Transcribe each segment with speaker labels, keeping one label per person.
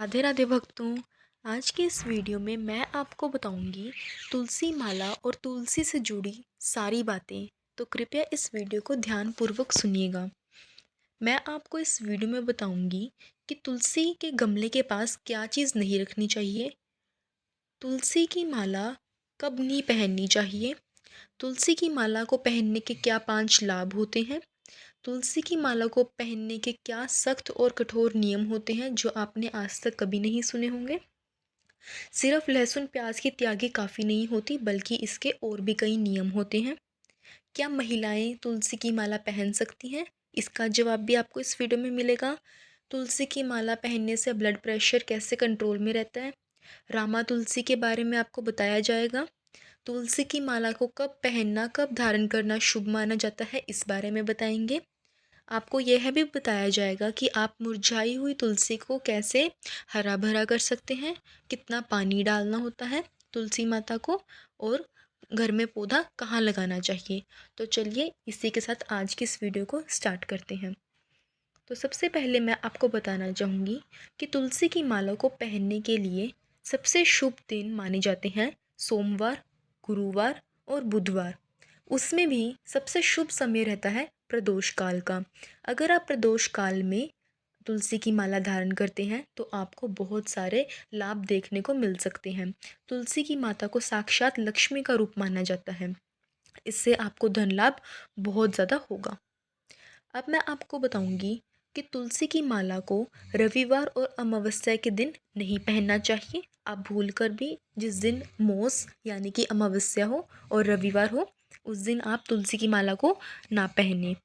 Speaker 1: राधे राधे भक्तों। आज के इस वीडियो में मैं आपको बताऊंगी तुलसी माला और तुलसी से जुड़ी सारी बातें। तो कृपया इस वीडियो को ध्यानपूर्वक सुनिएगा। मैं आपको इस वीडियो में बताऊंगी कि तुलसी के गमले के पास क्या चीज़ नहीं रखनी चाहिए, तुलसी की माला कब नहीं पहननी चाहिए, तुलसी की माला को पहनने के क्या 5 लाभ होते हैं, तुलसी की माला को पहनने के क्या सख्त और कठोर नियम होते हैं जो आपने आज तक कभी नहीं सुने होंगे। सिर्फ लहसुन प्याज की त्यागी काफ़ी नहीं होती, बल्कि इसके और भी कई नियम होते हैं। क्या महिलाएं तुलसी की माला पहन सकती हैं? इसका जवाब भी आपको इस वीडियो में मिलेगा। तुलसी की माला पहनने से ब्लड प्रेशर कैसे कंट्रोल में रहता है, रामा तुलसी के बारे में आपको बताया जाएगा। तुलसी की माला को कब पहनना, कब धारण करना शुभ माना जाता है, इस बारे में बताएंगे। आपको यह भी बताया जाएगा कि आप मुरझाई हुई तुलसी को कैसे हरा भरा कर सकते हैं, कितना पानी डालना होता है तुलसी माता को, और घर में पौधा कहाँ लगाना चाहिए। तो चलिए इसी के साथ आज की इस वीडियो को स्टार्ट करते हैं। तो सबसे पहले मैं आपको बताना चाहूँगी कि तुलसी की माला को पहनने के लिए सबसे शुभ दिन माने जाते हैं सोमवार, गुरुवार और बुधवार। उसमें भी सबसे शुभ समय रहता है प्रदोष काल का। अगर आप प्रदोष काल में तुलसी की माला धारण करते हैं तो आपको बहुत सारे लाभ देखने को मिल सकते हैं। तुलसी की माता को साक्षात लक्ष्मी का रूप माना जाता है। इससे आपको धन लाभ बहुत ज़्यादा होगा। अब मैं आपको बताऊंगी कि तुलसी की माला को रविवार और अमावस्या के दिन नहीं पहनना चाहिए। आप भूल कर भी जिस दिन मोस यानी कि अमावस्या हो और रविवार हो, उस दिन आप तुलसी की माला को ना पहने।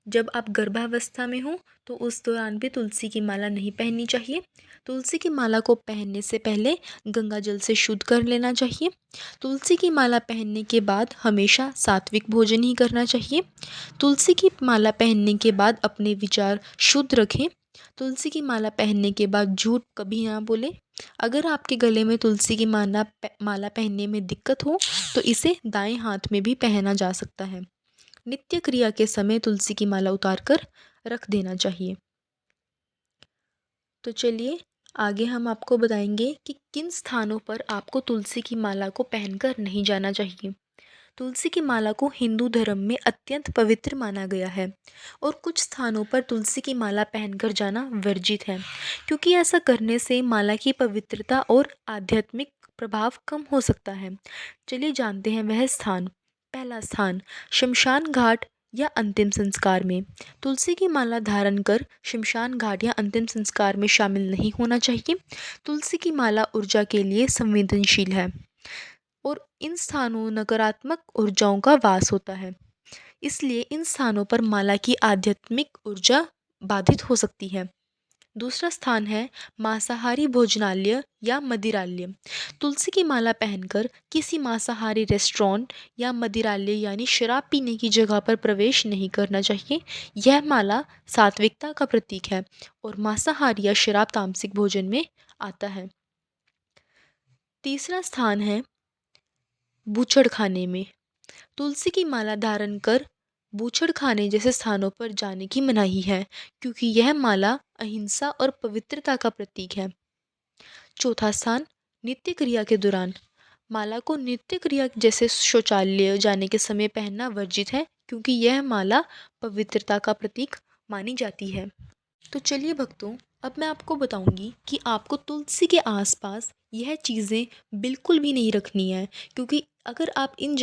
Speaker 1: जब आप गर्भावस्था में हो तो उस दौरान भी तुलसी की माला नहीं पहननी चाहिए। तुलसी की माला को पहनने से पहले गंगा जल से शुद्ध कर लेना चाहिए। तुलसी की माला पहनने के बाद हमेशा सात्विक भोजन ही करना चाहिए। तुलसी की माला पहनने के बाद अपने विचार शुद्ध रखें। तुलसी की माला पहनने के बाद झूठ कभी ना बोलें। अगर आपके गले में तुलसी की माला पहनने में दिक्कत हो तो इसे दाएं हाथ में भी पहना जा सकता है। नित्य क्रिया के समय तुलसी की माला उतार कर रख देना चाहिए। तो चलिए आगे हम आपको बताएंगे कि किन स्थानों पर आपको तुलसी की माला को पहनकर नहीं जाना चाहिए। तुलसी की माला को हिंदू धर्म में अत्यंत पवित्र माना गया है और कुछ स्थानों पर तुलसी की माला पहनकर जाना वर्जित है, क्योंकि ऐसा करने से माला की पवित्रता और आध्यात्मिक प्रभाव कम हो सकता है। चलिए जानते हैं वह स्थान। पहला स्थान, शमशान घाट या अंतिम संस्कार में। तुलसी की माला धारण कर शमशान घाट या अंतिम संस्कार में शामिल नहीं होना चाहिए। तुलसी की माला ऊर्जा के लिए संवेदनशील है और इन स्थानों नकारात्मक ऊर्जाओं का वास होता है, इसलिए इन स्थानों पर माला की आध्यात्मिक ऊर्जा बाधित हो सकती है। दूसरा स्थान है मांसाहारी भोजनालय या मदिरालय। तुलसी की माला पहनकर किसी मांसाहारी रेस्टोरेंट या मदिरालय यानी शराब पीने की जगह पर प्रवेश नहीं करना चाहिए। यह माला सात्विकता का प्रतीक है और मांसाहारी या शराब तामसिक भोजन में आता है। तीसरा स्थान है बूचड़खाने में। तुलसी की माला धारण कर बूचड़खाने जैसे स्थानों पर जाने की मनाही है, क्योंकि यह माला अहिंसा और पवित्रता का प्रतीक है। चौथा स्थान, नित्य क्रिया के दौरान। माला को नित्य क्रिया जैसे शौचालय जाने के समय पहनना वर्जित है, क्योंकि यह माला पवित्रता का प्रतीक मानी जाती है। तो चलिए भक्तों, अब मैं आपको बताऊंगी कि आपको तुलसी के आसपास यह चीज़ें बिल्कुल भी नहीं रखनी है, क्योंकि अगर आप इन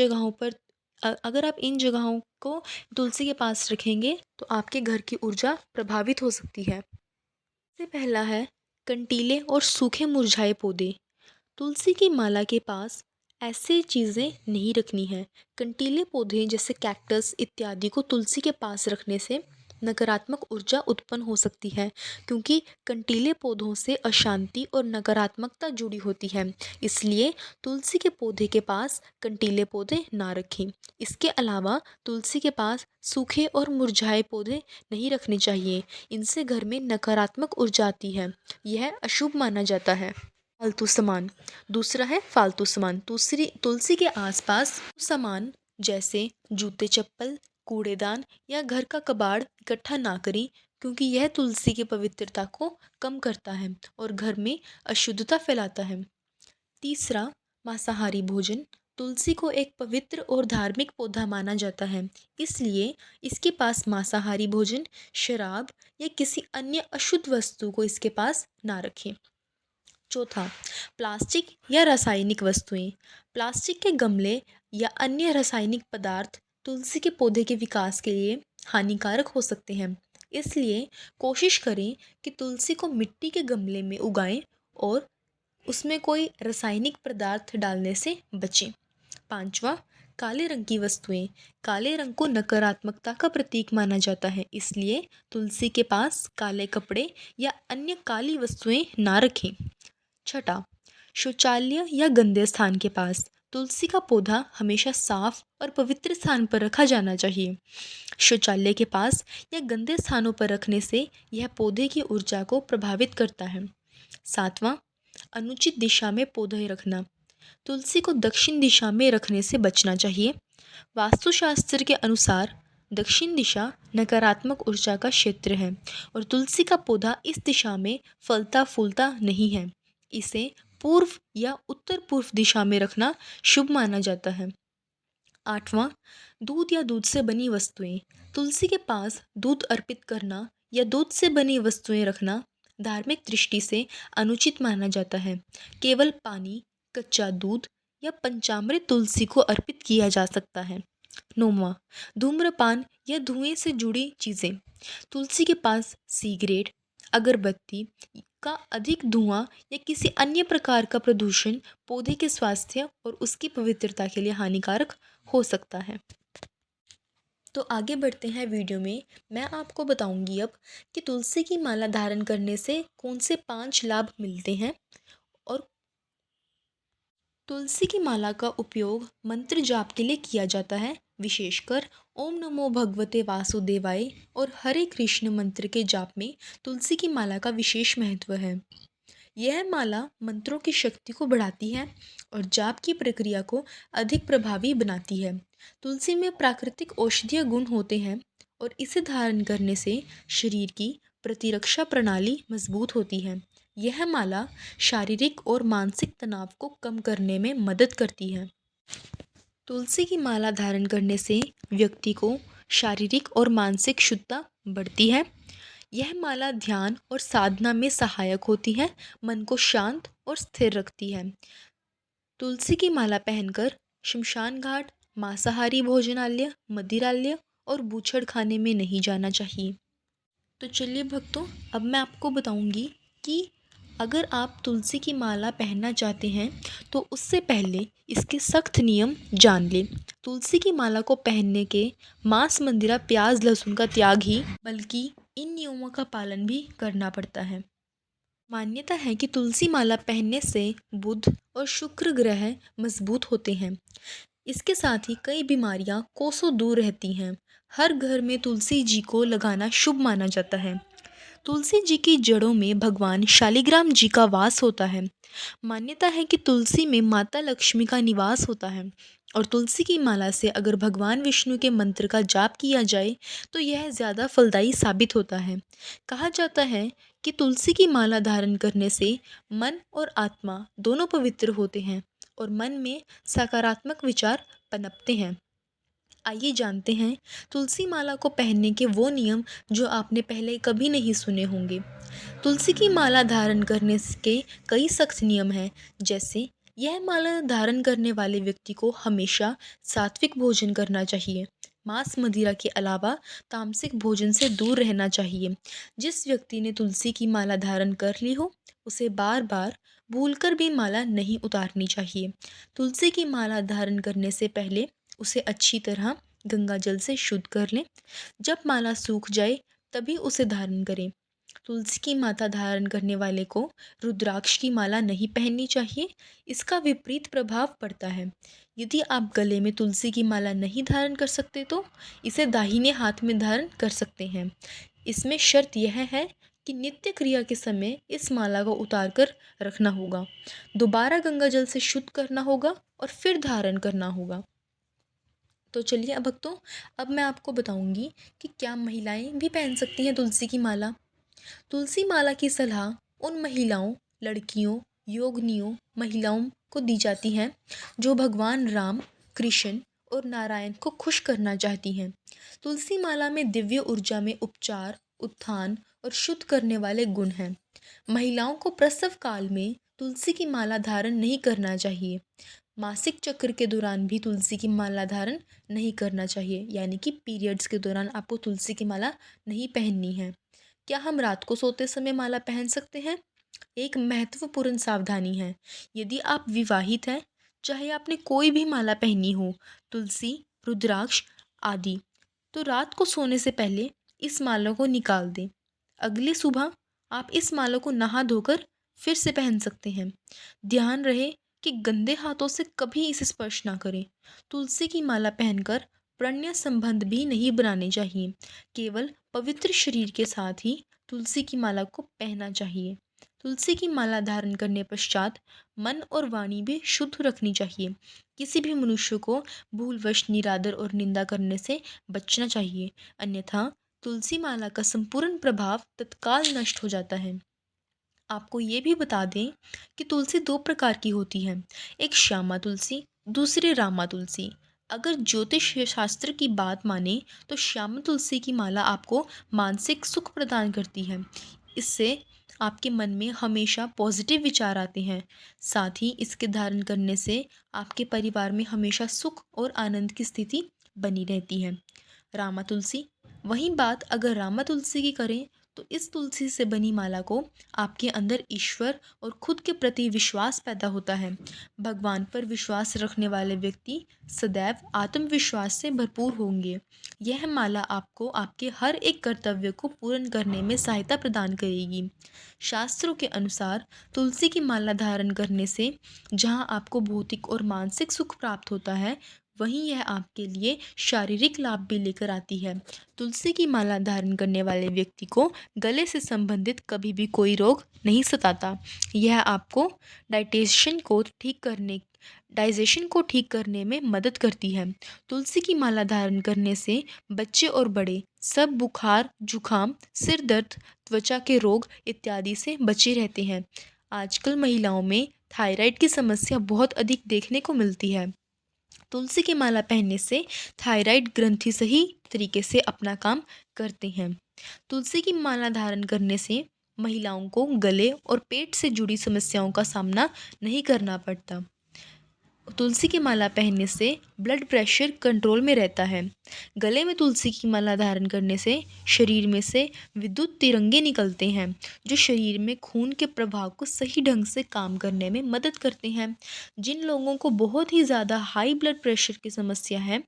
Speaker 1: जगहों को तुलसी के पास रखेंगे तो आपके घर की ऊर्जा प्रभावित हो सकती है। सबसे पहला है कंटीले और सूखे मुरझाए पौधे। तुलसी की माला के पास ऐसे चीज़ें नहीं रखनी है। कंटीले पौधे जैसे कैक्टस इत्यादि को तुलसी के पास रखने से नकारात्मक ऊर्जा उत्पन्न हो सकती है, क्योंकि कंटीले पौधों से अशांति और नकारात्मकता जुड़ी होती है। इसलिए तुलसी के पौधे के पास कंटीले पौधे ना रखें। इसके अलावा तुलसी के पास सूखे और मुरझाए पौधे नहीं रखने चाहिए। इनसे घर में नकारात्मक ऊर्जा आती है, यह अशुभ माना जाता है। फालतू सामान। दूसरा है फालतू सामान। तुलसी के आसपास सामान जैसे जूते चप्पल, कूड़ेदान या घर का कबाड़ इकट्ठा ना करें, क्योंकि यह तुलसी की पवित्रता को कम करता है और घर में अशुद्धता फैलाता है। तीसरा, मांसाहारी भोजन। तुलसी को एक पवित्र और धार्मिक पौधा माना जाता है, इसलिए इसके पास मांसाहारी भोजन, शराब या किसी अन्य अशुद्ध वस्तु को इसके पास ना रखें। चौथा, प्लास्टिक या रासायनिक वस्तुएं। प्लास्टिक के गमले या अन्य रासायनिक पदार्थ तुलसी के पौधे के विकास के लिए हानिकारक हो सकते हैं, इसलिए कोशिश करें कि तुलसी को मिट्टी के गमले में उगाएं और उसमें कोई रासायनिक पदार्थ डालने से बचें। पांचवा, काले रंग की वस्तुएं। काले रंग को नकारात्मकता का प्रतीक माना जाता है, इसलिए तुलसी के पास काले कपड़े या अन्य काली वस्तुएं ना रखें। छठा, शौचालय या गंदे स्थान के पास। तुलसी का पौधा हमेशा साफ और पवित्र स्थान पर रखा जाना चाहिए। शौचालय के पास या गंदे स्थानों पर रखने से यह पौधे की ऊर्जा को प्रभावित करता है। सातवां, अनुचित दिशा में पौधे रखना। तुलसी को दक्षिण दिशा में रखने से बचना चाहिए। वास्तुशास्त्र के अनुसार दक्षिण दिशा नकारात्मक ऊर्जा का क्षेत्र है और तुलसी का पौधा इस दिशा में फलता फूलता नहीं है। इसे पूर्व या उत्तर पूर्व दिशा में रखना शुभ माना जाता है। आठवां, दूध या दूध से बनी वस्तुएं। तुलसी के पास दूध अर्पित करना या दूध से बनी वस्तुएं रखना धार्मिक दृष्टि से अनुचित माना जाता है। केवल पानी, कच्चा दूध या पंचामृत तुलसी को अर्पित किया जा सकता है। नौवां, धूम्रपान या धुएं से जुड़ी चीज़ें। तुलसी के पास सिगरेट, अगरबत्ती का अधिक धुआं या किसी अन्य प्रकार का प्रदूषण पौधे के स्वास्थ्य और उसकी पवित्रता के लिए हानिकारक हो सकता है। तो आगे बढ़ते हैं वीडियो में। मैं आपको बताऊंगी अब कि तुलसी की माला धारण करने से कौन से 5 लाभ मिलते हैं। और तुलसी की माला का उपयोग मंत्र जाप के लिए किया जाता है, विशेषकर ओम नमो भगवते वासुदेवाय और हरे कृष्ण मंत्र के जाप में तुलसी की माला का विशेष महत्व है। यह माला मंत्रों की शक्ति को बढ़ाती है और जाप की प्रक्रिया को अधिक प्रभावी बनाती है। तुलसी में प्राकृतिक औषधीय गुण होते हैं और इसे धारण करने से शरीर की प्रतिरक्षा प्रणाली मजबूत होती है। यह माला शारीरिक और मानसिक तनाव को कम करने में मदद करती है। तुलसी की माला धारण करने से व्यक्ति को शारीरिक और मानसिक शुद्धता बढ़ती है। यह माला ध्यान और साधना में सहायक होती है, मन को शांत और स्थिर रखती है। तुलसी की माला पहनकर शमशान घाट, मांसाहारी भोजनालय, मदिरालय और बूचड़ खाने में नहीं जाना चाहिए। तो चलिए भक्तों, अब मैं आपको बताऊंगी कि अगर आप तुलसी की माला पहनना चाहते हैं तो उससे पहले इसके सख्त नियम जान लें। तुलसी की माला को पहनने के मांस, मदिरा, प्याज, लहसुन का त्याग ही बल्कि इन नियमों का पालन भी करना पड़ता है। मान्यता है कि तुलसी माला पहनने से बुध और शुक्र ग्रह मजबूत होते हैं। इसके साथ ही कई बीमारियां कोसों दूर रहती हैं। हर घर में तुलसी जी को लगाना शुभ माना जाता है। तुलसी जी की जड़ों में भगवान शालिग्राम जी का वास होता है। मान्यता है कि तुलसी में माता लक्ष्मी का निवास होता है और तुलसी की माला से अगर भगवान विष्णु के मंत्र का जाप किया जाए तो यह ज़्यादा फलदायी साबित होता है। कहा जाता है कि तुलसी की माला धारण करने से मन और आत्मा दोनों पवित्र होते हैं और मन में सकारात्मक विचार पनपते हैं। आइए जानते हैं तुलसी माला को पहनने के वो नियम जो आपने पहले कभी नहीं सुने होंगे। तुलसी की माला धारण करने के कई सख्त नियम हैं, जैसे यह माला धारण करने वाले व्यक्ति को हमेशा सात्विक भोजन करना चाहिए। मांस, मदिरा के अलावा तामसिक भोजन से दूर रहना चाहिए। जिस व्यक्ति ने तुलसी की माला धारण कर ली हो उसे बार बार भूलकर भी माला नहीं उतारनी चाहिए। तुलसी की माला धारण करने से पहले उसे अच्छी तरह गंगा जल से शुद्ध कर लें। जब माला सूख जाए तभी उसे धारण करें। तुलसी की माला धारण करने वाले को रुद्राक्ष की माला नहीं पहननी चाहिए, इसका विपरीत प्रभाव पड़ता है। यदि आप गले में तुलसी की माला नहीं धारण कर सकते तो इसे दाहिने हाथ में धारण कर सकते हैं। इसमें शर्त यह है कि नित्य क्रिया के समय इस माला को उतार कर रखना होगा, दोबारा गंगा जल से शुद्ध करना होगा और फिर धारण करना होगा। तो चलिए अब भक्तों, अब मैं आपको बताऊंगी कि क्या महिलाएं भी पहन सकती हैं तुलसी की माला। तुलसी माला की सलाह उन महिलाओं, लड़कियों, योगिनियों, महिलाओं को दी जाती है जो भगवान राम, कृष्ण और नारायण को खुश करना चाहती हैं। तुलसी माला में दिव्य ऊर्जा में उपचार, उत्थान और शुद्ध करने वाले गुण हैं। महिलाओं को प्रसव काल में तुलसी की माला धारण नहीं करना चाहिए। मासिक चक्र के दौरान भी तुलसी की माला धारण नहीं करना चाहिए, यानी कि पीरियड्स के दौरान आपको तुलसी की माला नहीं पहननी है। क्या हम रात को सोते समय माला पहन सकते हैं? एक महत्वपूर्ण सावधानी है। यदि आप विवाहित हैं, चाहे आपने कोई भी माला पहनी हो, तुलसी, रुद्राक्ष आदि, तो रात को सोने से पहले इस माला को निकाल दें। अगली सुबह आप इस माला को नहा धोकर फिर से पहन सकते हैं। ध्यान रहे कि गंदे हाथों से कभी इसे स्पर्श ना करें। तुलसी की माला पहनकर प्रणय संबंध भी नहीं बनाने चाहिए। केवल पवित्र शरीर के साथ ही तुलसी की माला को पहनना चाहिए। तुलसी की माला धारण करने पश्चात मन और वाणी भी शुद्ध रखनी चाहिए। किसी भी मनुष्य को भूलवश निरादर और निंदा करने से बचना चाहिए, अन्यथा तुलसी माला का संपूर्ण प्रभाव तत्काल नष्ट हो जाता है। आपको ये भी बता दें कि तुलसी दो प्रकार की होती है, एक श्यामा तुलसी, दूसरी रामा तुलसी। अगर ज्योतिष शास्त्र की बात माने तो श्यामा तुलसी की माला आपको मानसिक सुख प्रदान करती है। इससे आपके मन में हमेशा पॉजिटिव विचार आते हैं। साथ ही इसके धारण करने से आपके परिवार में हमेशा सुख और आनंद की स्थिति बनी रहती है। रामा तुलसी, वहीं बात अगर रामा तुलसी की करें तो इस तुलसी से बनी माला को आपके अंदर ईश्वर और खुद के प्रति विश्वास पैदा होता है। भगवान पर विश्वास रखने वाले व्यक्ति सदैव आत्मविश्वास से भरपूर होंगे। यह माला आपको आपके हर एक कर्तव्य को पूर्ण करने में सहायता प्रदान करेगी। शास्त्रों के अनुसार तुलसी की माला धारण करने से जहाँ आपको भौतिक और मानसिक सुख प्राप्त होता है, वहीं यह आपके लिए शारीरिक लाभ भी लेकर आती है। तुलसी की माला धारण करने वाले व्यक्ति को गले से संबंधित कभी भी कोई रोग नहीं सताता। यह आपको डाइजेशन को ठीक करने डाइजेशन को ठीक करने में मदद करती है। तुलसी की माला धारण करने से बच्चे और बड़े सब बुखार, जुखाम, सिर दर्द, त्वचा के रोग इत्यादि से बचे रहते हैं। आजकल महिलाओं में थायराइड की समस्या बहुत अधिक देखने को मिलती है। तुलसी की माला पहनने से थायराइड ग्रंथि सही तरीके से अपना काम करते हैं। तुलसी की माला धारण करने से महिलाओं को गले और पेट से जुड़ी समस्याओं का सामना नहीं करना पड़ता। तुलसी की माला पहनने से ब्लड प्रेशर कंट्रोल में रहता है। गले में तुलसी की माला धारण करने से शरीर में से विद्युत तिरंगे निकलते हैं, जो शरीर में खून के प्रवाह को सही ढंग से काम करने में मदद करते हैं। जिन लोगों को बहुत ही ज़्यादा हाई ब्लड प्रेशर की समस्या है,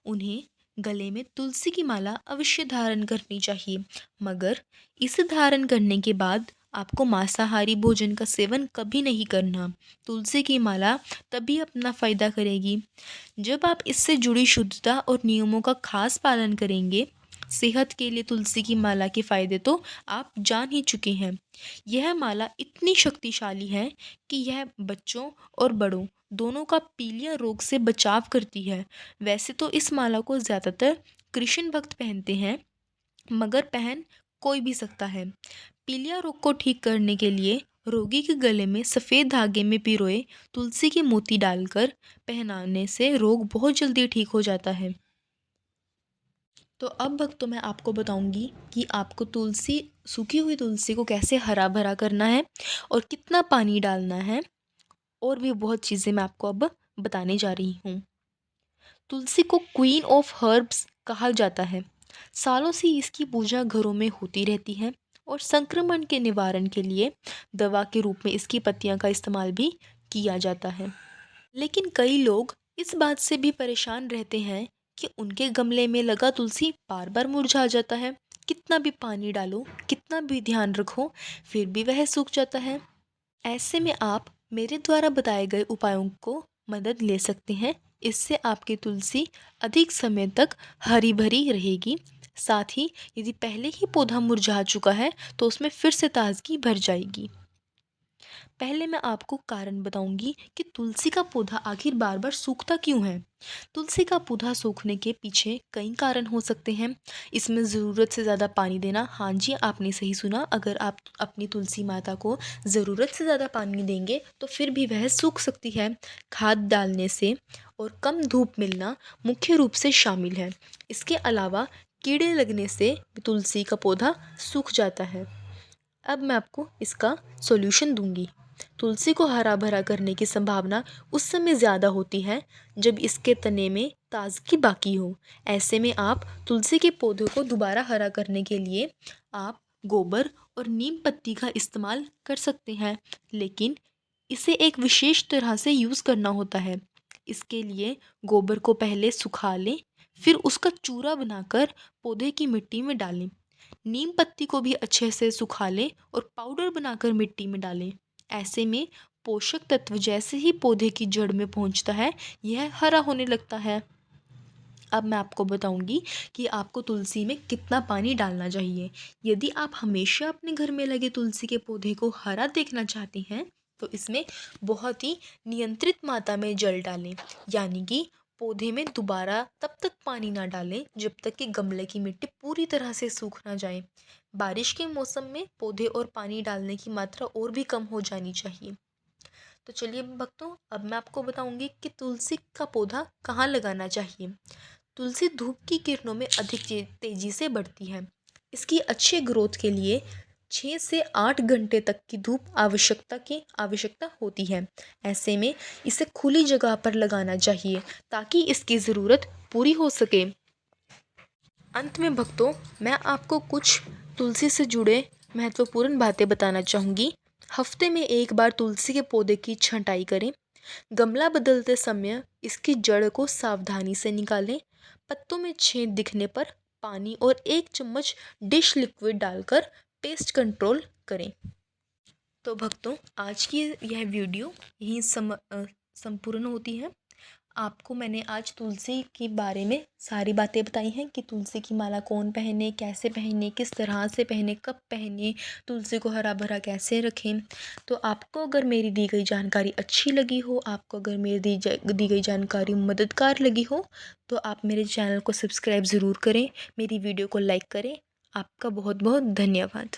Speaker 1: उन्हें गले में तुलसी की माला अवश्य धारण करनी चाहिए, मगर इसे धारण करने के बाद आपको मांसाहारी भोजन का सेवन कभी नहीं करना। तुलसी की माला तभी अपना फ़ायदा करेगी जब आप इससे जुड़ी शुद्धता और नियमों का खास पालन करेंगे। सेहत के लिए तुलसी की माला के फ़ायदे तो आप जान ही चुके हैं। यह माला इतनी शक्तिशाली है कि यह बच्चों और बड़ों दोनों का पीलिया रोग से बचाव करती है। वैसे तो इस माला को ज़्यादातर कृष्ण भक्त पहनते हैं, मगर पहन कोई भी सकता है। पीलिया रोग को ठीक करने के लिए रोगी के गले में सफ़ेद धागे में पिरोए तुलसी के मोती डालकर पहनाने से रोग बहुत जल्दी ठीक हो जाता है। तो अब भक्तों मैं आपको बताऊंगी कि आपको सूखी हुई तुलसी को कैसे हरा भरा करना है और कितना पानी डालना है, और भी बहुत चीज़ें मैं आपको अब बताने जा रही हूँ। तुलसी को क्वीन ऑफ हर्ब्स कहा जाता है। सालों से इसकी पूजा घरों में होती रहती है और संक्रमण के निवारण के लिए दवा के रूप में इसकी पत्तियां का इस्तेमाल भी किया जाता है। लेकिन कई लोग इस बात से भी परेशान रहते हैं कि उनके गमले में लगा तुलसी बार बार मुरझा जाता है। कितना भी पानी डालो, कितना भी ध्यान रखो, फिर भी वह सूख जाता है। ऐसे में आप मेरे द्वारा बताए गए उपायों को मदद ले सकते हैं। इससे आपकी तुलसी अधिक समय तक हरी भरी रहेगी। साथ ही यदि पहले ही पौधा मुरझा चुका है तो उसमें फिर से ताजगी भर जाएगी। पहले मैं आपको कारण बताऊंगी कि तुलसी का पौधा आखिर बार बार सूखता क्यों है। तुलसी का पौधा सूखने के पीछे कई कारण हो सकते हैं। इसमें ज़रूरत से ज़्यादा पानी देना, हाँ जी आपने सही सुना, अगर आप अपनी तुलसी माता को ज़रूरत से ज़्यादा पानी देंगे तो फिर भी वह सूख सकती है। खाद डालने से और कम धूप मिलना मुख्य रूप से शामिल है। इसके अलावा कीड़े लगने से तुलसी का पौधा सूख जाता है। अब मैं आपको इसका सॉल्यूशन दूंगी। तुलसी को हरा भरा करने की संभावना उस समय ज़्यादा होती है जब इसके तने में ताजगी बाकी हो। ऐसे में आप तुलसी के पौधे को दोबारा हरा करने के लिए आप गोबर और नीम पत्ती का इस्तेमाल कर सकते हैं, लेकिन इसे एक विशेष तरह से यूज़ करना होता है। इसके लिए गोबर को पहले सुखा लें, फिर उसका चूरा बनाकर पौधे की मिट्टी में डालें। नीम पत्ती को भी अच्छे से सुखा लें और पाउडर बनाकर मिट्टी में डालें। ऐसे में पोषक तत्व जैसे ही पौधे की जड़ में पहुंचता है, यह हरा होने लगता है। अब मैं आपको बताऊंगी कि आपको तुलसी में कितना पानी डालना चाहिए। यदि आप हमेशा अपने घर में लगे तुलसी के पौधे को हरा देखना चाहते हैं तो इसमें बहुत ही नियंत्रित मात्रा में जल डालें, यानी कि पौधे में दोबारा तब तक पानी ना डालें जब तक कि गमले की मिट्टी पूरी तरह से सूख ना जाए। बारिश के मौसम में पौधे और पानी डालने की मात्रा और भी कम हो जानी चाहिए। तो चलिए भक्तों, अब मैं आपको बताऊंगी कि तुलसी का पौधा कहाँ लगाना चाहिए। तुलसी धूप की किरणों में अधिक तेजी से बढ़ती है। इसकी अच्छे ग्रोथ के लिए 6 से 8 घंटे तक की धूप आवश्यकता होती है। ऐसे में इसे खुली जगह पर लगाना चाहिए ताकि इसकी ज़रूरत पूरी हो सके। अंत में भक्तों, मैं आपको कुछ तुलसी से जुड़े महत्वपूर्ण बातें बताना चाहूँगी। हफ्ते में एक बार तुलसी के पौधे की छंटाई करें। गमला बदलते समय इसकी जड़ को सावधानी से निकालें। पत्तों में छेद दिखने पर पानी और 1 चम्मच डिश लिक्विड डालकर पेस्ट कंट्रोल करें। तो भक्तों, आज की यह वीडियो यहीं संपूर्ण होती है। आपको मैंने आज तुलसी के बारे में सारी बातें बताई हैं कि तुलसी की माला कौन पहने, कैसे पहने, किस तरह से पहने, कब पहने, तुलसी को हरा भरा कैसे रखें। तो आपको अगर मेरी दी गई जानकारी अच्छी लगी हो, आपको अगर मेरी दी गई जानकारी मददगार लगी हो, तो आप मेरे चैनल को सब्सक्राइब ज़रूर करें, मेरी वीडियो को लाइक करें। आपका बहुत बहुत धन्यवाद।